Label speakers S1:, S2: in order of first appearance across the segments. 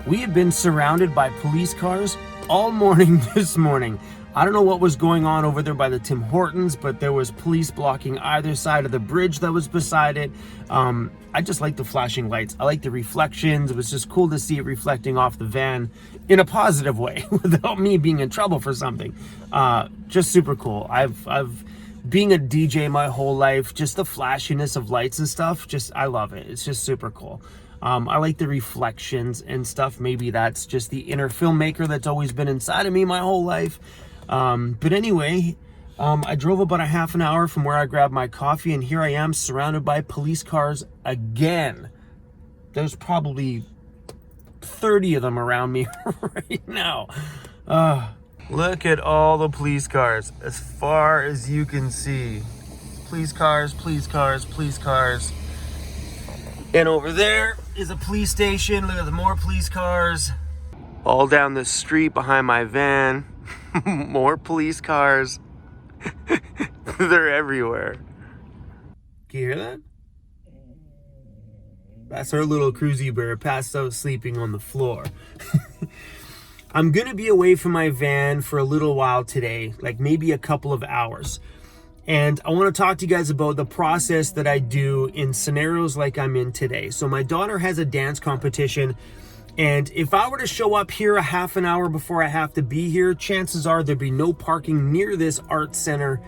S1: We have been surrounded by police cars all morning this morning. I don't know what was going on over there by the Tim Hortons, but there was police blocking either side of the bridge that was beside it. I just like the flashing lights. I like the reflections. It was just cool to see it reflecting off the van in a positive way without me being in trouble for something. Just super cool. I've being a DJ my whole life, just the flashiness of lights and stuff, I love it. It's just super cool. I like the reflections and stuff. Maybe that's just the inner filmmaker that's always been inside of me my whole life. But anyway, I drove about a half an hour from where I grabbed my coffee, and here I am surrounded by police cars again. There's probably 30 of them around me right now. Look at all the police cars as far as you can see. Police cars, police cars, police cars. And over there is a police station. Look at the more police cars. All down the street behind my van. More police cars. They're everywhere. Can you hear that? That's our little Cruzy bear passed out sleeping on the floor. I'm gonna be away from my van for a little while today, like maybe a couple of hours. And I want to talk to you guys about the process that I do in scenarios like I'm in today. So my daughter has a dance competition, and if I were to show up here a half an hour before I have to be here, chances are there'd be no parking near this art center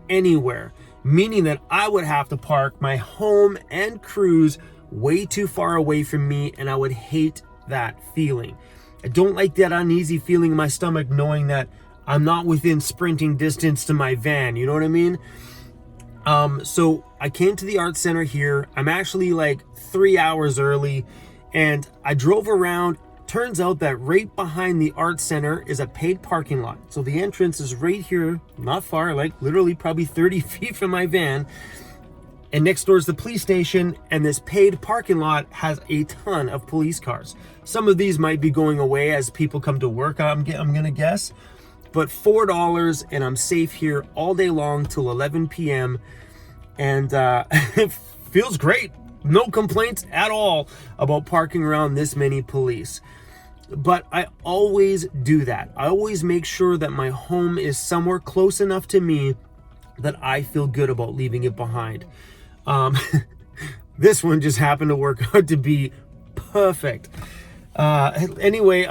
S1: anywhere, meaning that I would have to park my home and Cruz way too far away from me, and I would hate that feeling. I don't like that uneasy feeling in my stomach knowing that I'm not within sprinting distance to my van, you know what I mean? So I came to the art center here. I'm actually like 3 hours early, and I drove around. Turns out that right behind the art center is a paid parking lot. So the entrance is right here, not far, like literally probably 30 feet from my van. And next door is the police station, and this paid parking lot has a ton of police cars. Some of these might be going away as people come to work, I'm gonna guess. But $4, and I'm safe here all day long till 11 p.m. And it feels great. No complaints at all about parking around this many police. But I always do that. I always make sure that my home is somewhere close enough to me that I feel good about leaving it behind. This one just happened to work out to be perfect. Anyway,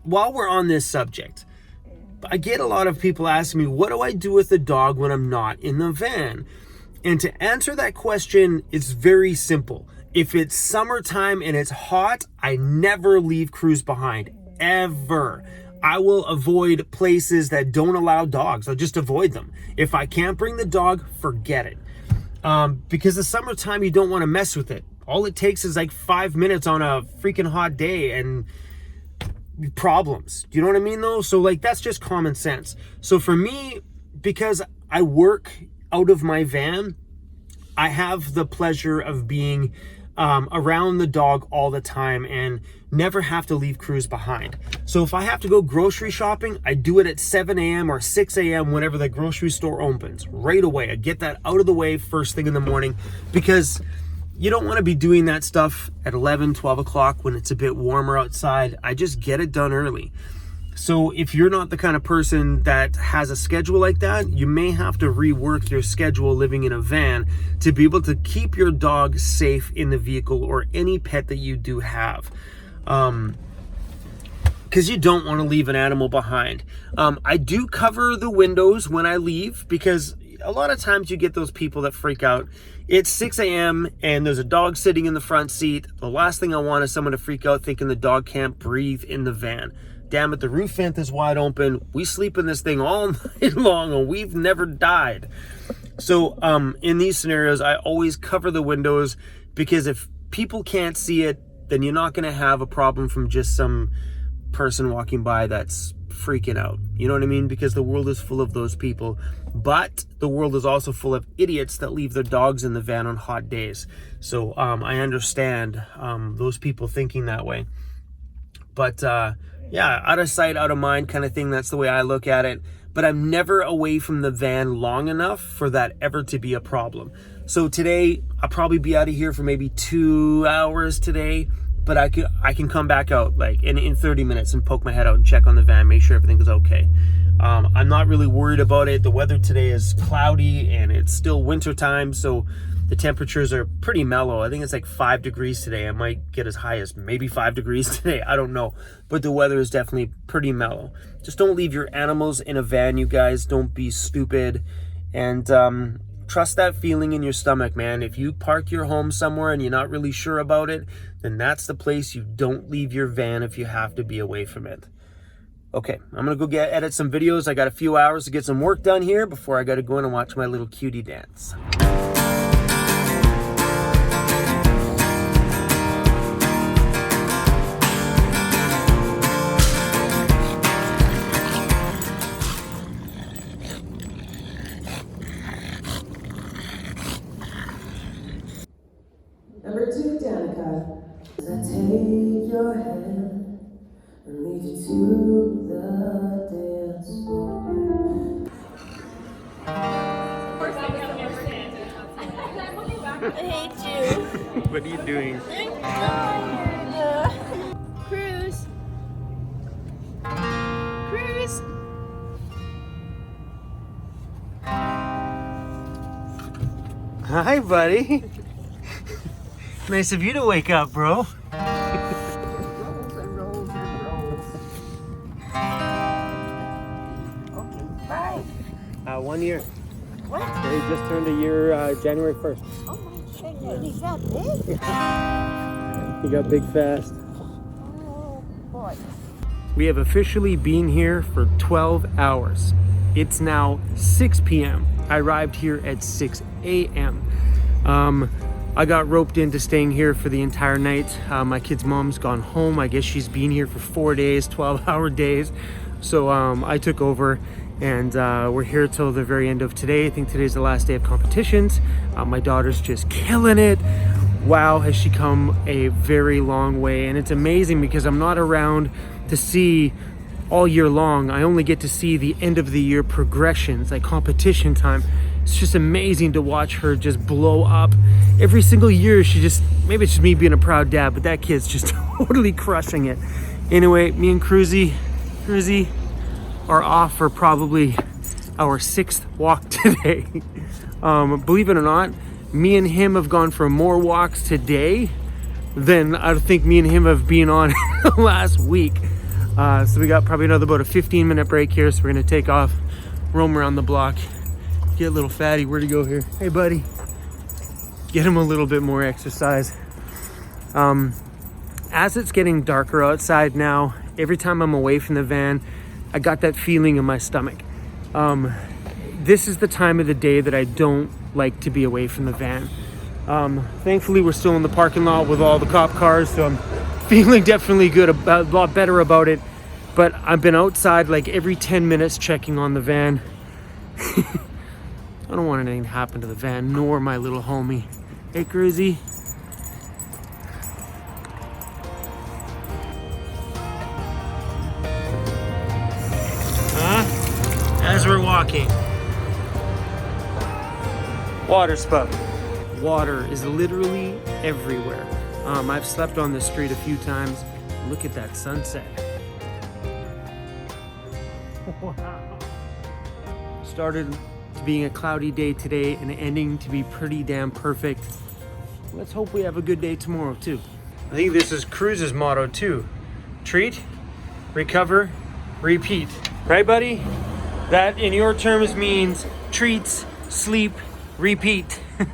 S1: while we're on this subject, I get a lot of people asking me, what do I do with the dog when I'm not in the van? And to answer that question, it's very simple. If it's summertime and it's hot, I never leave Cruz behind, ever. I will avoid places that don't allow dogs. I'll just avoid them. If I can't bring the dog, forget it. Because the summertime, you don't want to mess with it. All it takes is like 5 minutes on a freaking hot day and problems. Do you know what I mean though? So like, that's just common sense. So for me, because I work out of my van, I have the pleasure of being around the dog all the time and never have to leave Cruz behind. So if I have to go grocery shopping, I do it at 7 a.m. or 6 a.m. whenever the grocery store opens. Right away. I get that out of the way first thing in the morning, because you don't want to be doing that stuff at 11, 12 o'clock when it's a bit warmer outside. I just get it done early. So if you're not the kind of person that has a schedule like that, you may have to rework your schedule living in a van to be able to keep your dog safe in the vehicle, or any pet that you do have. Because you don't want to leave an animal behind. I do cover the windows when I leave, because a lot of times you get those people that freak out. It's 6 a.m. and there's a dog sitting in the front seat. The last thing I want is someone to freak out thinking the dog can't breathe in the van. Damn it, the roof vent is wide open. We sleep in this thing all night long, and we've never died. So in these scenarios, I always cover the windows, because if people can't see it, then you're not going to have a problem from just some person walking by that's freaking out. You know what I mean? Because the world is full of those people. But the world is also full of idiots that leave their dogs in the van on hot days. So I understand those people thinking that way. But yeah, out of sight, out of mind kind of thing. That's the way I look at it. But I'm never away from the van long enough for that ever to be a problem. So today, I'll probably be out of here for maybe 2 hours today. but I can come back out like in 30 minutes and poke my head out and check on the van, make sure everything is okay. I'm not really worried about it. The weather today is cloudy and it's still winter time, so the temperatures are pretty mellow. I think it's like 5 degrees today. I might get as high as maybe 5 degrees today. I don't know. But the weather is definitely pretty mellow. Just don't leave your animals in a van, you guys. Don't be stupid. And trust that feeling in your stomach, man. If you park your home somewhere and you're not really sure about it, then that's the place you don't leave your van if you have to be away from it. Okay, I'm gonna go edit some videos. I got a few hours to get some work done here before I gotta go in and watch my little cutie dance.
S2: Number 2, Danica. I take your hand and lead you to the dance floor.
S3: I hate you.
S1: What are you doing?
S3: I'm tired. Cruz. Cruz.
S1: Hi, buddy. Nice of you to wake up, bro.
S2: Rolls and rolls and rolls. Okay, bye.
S1: 1 year.
S3: What?
S1: They just turned a year January 1st.
S3: Oh my goodness. He's that big?
S1: He got big fast.
S3: Oh boy.
S1: We have officially been here for 12 hours. It's now 6 p.m. I arrived here at 6 a.m. I got roped into staying here for the entire night. My kid's mom's gone home. I guess she's been here for 4 days, 12-hour days. So I took over, and we're here till the very end of today. I think today's the last day of competitions. My daughter's just killing it. Wow, has she come a very long way. And it's amazing because I'm not around to see all year long. I only get to see the end of the year progressions, like competition time. It's just amazing to watch her just blow up. Every single year, maybe it's just me being a proud dad, but that kid's just totally crushing it. Anyway, me and Cruzy are off for probably our 6th walk today. Believe it or not, me and him have gone for more walks today than I think me and him have been on last week. So we got probably another about a 15-minute break here, so we're gonna take off, roam around the block, get a little fatty. Where'd he go here? Hey, buddy. Get him a little bit more exercise. As it's getting darker outside now, every time I'm away from the van, I got that feeling in my stomach. This is the time of the day that I don't like to be away from the van. Thankfully, we're still in the parking lot with all the cop cars, so I'm feeling definitely good, a lot better about it. But I've been outside like every 10 minutes checking on the van. I don't want anything to happen to the van, nor my little homie. Hey, Cruzy. As we're walking. Water spout. Water is literally everywhere. I've slept on this street a few times. Look at that sunset. Wow. Started being a cloudy day today and ending to be pretty damn perfect. Let's hope we have a good day tomorrow too. I think this is Cruz's motto too. Treat, recover, repeat. Right, buddy? That in your terms means treats, sleep, repeat.
S4: You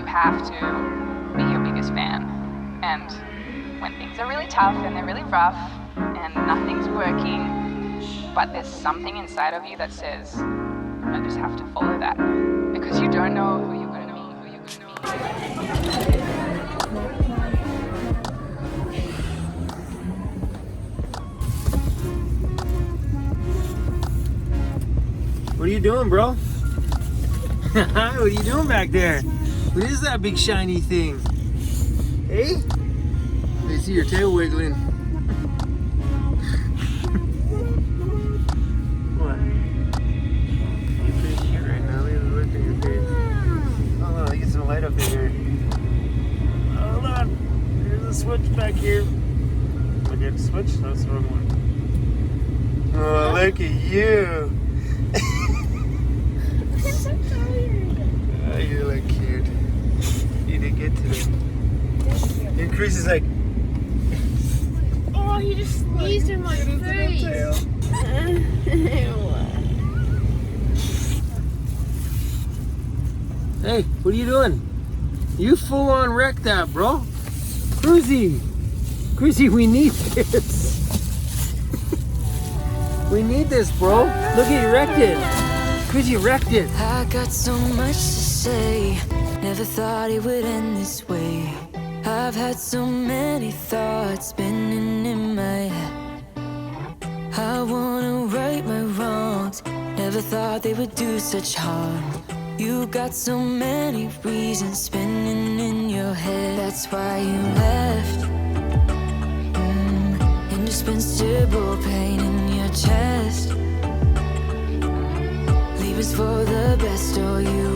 S4: have to be your biggest fan. And when things are really tough and they're really rough and nothing's working, but there's something inside of you that says, I just have to follow that. Because you don't know who you're going to be,
S1: What are you doing, bro? What are you doing back there? What is that big shiny thing? Hey? I see your tail wiggling. What? You're pretty cute right now. Look at that's the wrong one. Oh, look at you.
S3: I'm so tired.
S1: Oh, you look cute. You did good today.
S3: Thank you.
S1: And Cruz is like,
S3: Oh, he just sneezed in my face.
S1: hey, what are you doing? You full on wrecked that, bro. Cruzy, we need this. We need this, bro. Look at you wrecked it. Cruzy wrecked it.
S5: I got so much to say. Never thought it would end this way. I've had so many thoughts spinning in my head. I wanna right my wrongs. Never thought they would do such harm. You got so many reasons spinning in your head. That's why you left. Indispensable pain in your chest. Leave us for the best, or you